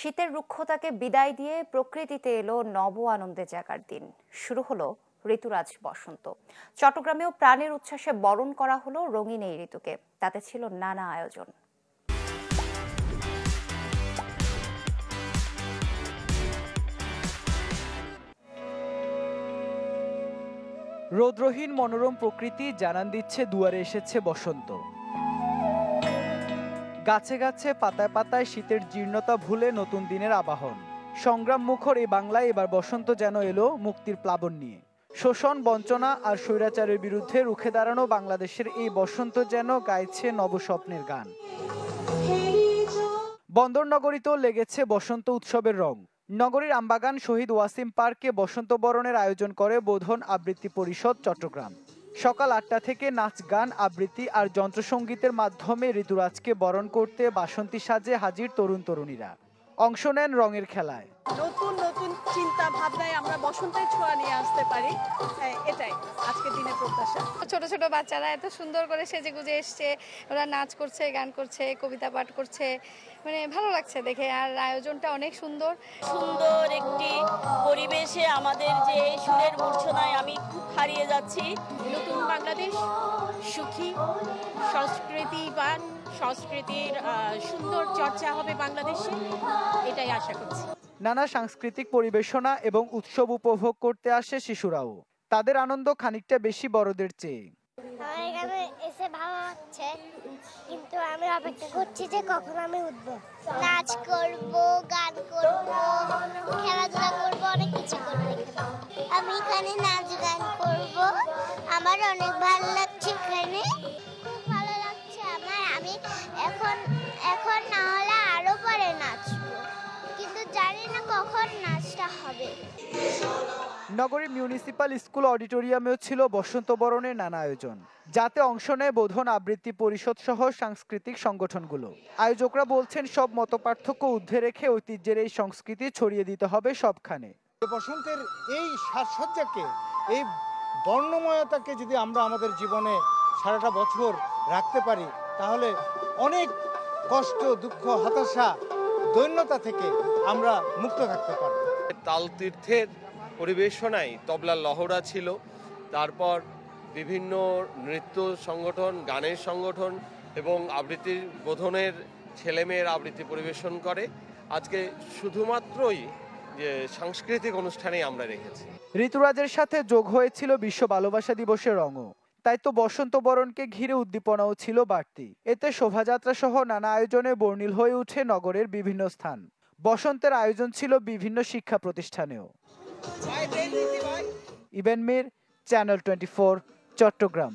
শীতের রুক্ষতাকে বিদায় দিয়ে প্রকৃতিতে এলো নব আনন্দে জাগার দিন। শুরু হলো ঋতুরাজ বসন্ত। চট্টগ্রামেও প্রাণের উচ্ছ্বাসে বরণ করা হলো রঙিন এই ঋতুকে। তাতে ছিল নানা আয়োজন। রৌদ্রহীন মনোরম প্রকৃতি জানান দিচ্ছে দুয়ারে এসেছে বসন্ত। গাছে গাছে পাতায় পাতায় শীতের জীর্ণতা ভুলে নতুন দিনের আবাহন। সংগ্রাম মুখর এই বাংলায় এবার বসন্ত যেন এলো মুক্তির প্লাবন নিয়ে। শোষণ, বঞ্চনা আর স্বৈরাচারের বিরুদ্ধে রুখে দাঁড়ানো বাংলাদেশের এই বসন্ত যেন গাইছে নবস্বপ্নের গান। বন্দরনগরীতেও লেগেছে বসন্ত উৎসবের রং। নগরীর আমবাগান শহীদ ওয়াসিম পার্কে বসন্ত বরণের আয়োজন করে বোধন আবৃত্তি পরিষদ চট্টগ্রাম। সকাল ৮টা থেকে নাচ, গান, আবৃত্তি আর যন্ত্রসঙ্গীতের মাধ্যমে ঋতুরাজকে বরণ করতে বাসন্তী সাজে হাজির তরুণ তরুণীরা। অংশ নেন রঙের খেলায়। নতুন নতুন চিন্তা ভাবনায় আমরা বসন্তের ছোঁয়া নিয়ে আসতে পারি, এটাই আজকের দিনে প্রত্যাশা। ছোট ছোট বাচ্চারা এত সুন্দর করে সেজে গুজে এসছে, ওরা নাচ করছে, গান করছে, কবিতা পাঠ করছে, মানে ভালো লাগছে দেখে। আর আয়োজনটা অনেক সুন্দর সুন্দর একটি পরিবেশে আমাদের যে সুরের মূর্ছনায় আমি খুব হারিয়ে যাচ্ছি। নতুন বাংলাদেশ সুখী, সংস্কৃতিবান, সংস্কৃতির সুন্দর চর্চা হবে বাংলাদেশে, এটাই আশা করছি। নানা সাংস্কৃতিক পরিবেশনা এবং উৎসব উপভোগ করতে আসে শিশুরাও। তাদের আনন্দ খানিকটা বেশি বড়দের চেয়ে। আমার এখানে এসে ভালো লাগছে, কিন্তু আমি অপেক্ষা করছি যে কখন আমি উঠবো। নাচ করব, গান করব, খেলাধুলা করব, অনেক কিছু করব। আমি এখানে নাচ গান করব, আমার অনেক ভালো লাগছে এখানে, খুব ভালো লাগছে আমার। আমি এখন না হলে আরো পরে নাচবো, কিন্তু জানি না কখন নাচটা হবে। নগরীর মিউনিসিপাল স্কুল অডিটোরিয়ামেও ছিল বসন্ত বরণের নানা আয়োজন, যাতে অংশ নেয় বোধন আবৃত্তি পরিষদ সহ সাংস্কৃতিক সংগঠনগুলো। আয়োজকরা বলছেন, সব মতপার্থক্য ঊর্ধ্বে রেখে ঐতিহ্যের এই সংস্কৃতি ছড়িয়ে দিতে হবে সবখানে। বসন্তের এই সাজসজ্জাকে, এই বর্ণময়তাকে যদি আমরা আমাদের জীবনে সারাটা বছর রাখতে পারি, তাহলে অনেক কষ্ট, দুঃখ, হতাশা, দৈন্যতা থেকে আমরা মুক্ত থাকতে পারব। তালতীর্থের পরিবেশনায় তবলার লহরা ছিল, তারপর বিভিন্ন নৃত্য সংগঠন, গানের সংগঠন এবং আবৃত্তির বোধনের ছেলেমেয়ের আবৃত্তি পরিবেশন করে। আজকে শুধুমাত্রই যে সাংস্কৃতিক অনুষ্ঠানেই আমরা রেখেছি। ঋতুরাজের সাথে যোগ হয়েছিল বিশ্ব ভালোবাসা দিবসের রঙও। তাই তো বসন্ত বরণকে ঘিরে উদ্দীপনাও ছিল বাড়তি। এতে শোভাযাত্রা সহ নানা আয়োজনে বর্ণিল হয়ে ওঠে নগরের বিভিন্ন স্থান। বসন্তের আয়োজন ছিল বিভিন্ন শিক্ষা প্রতিষ্ঠানেও। ইবেন মির, চ্যানেল 24, চট্টগ্রাম।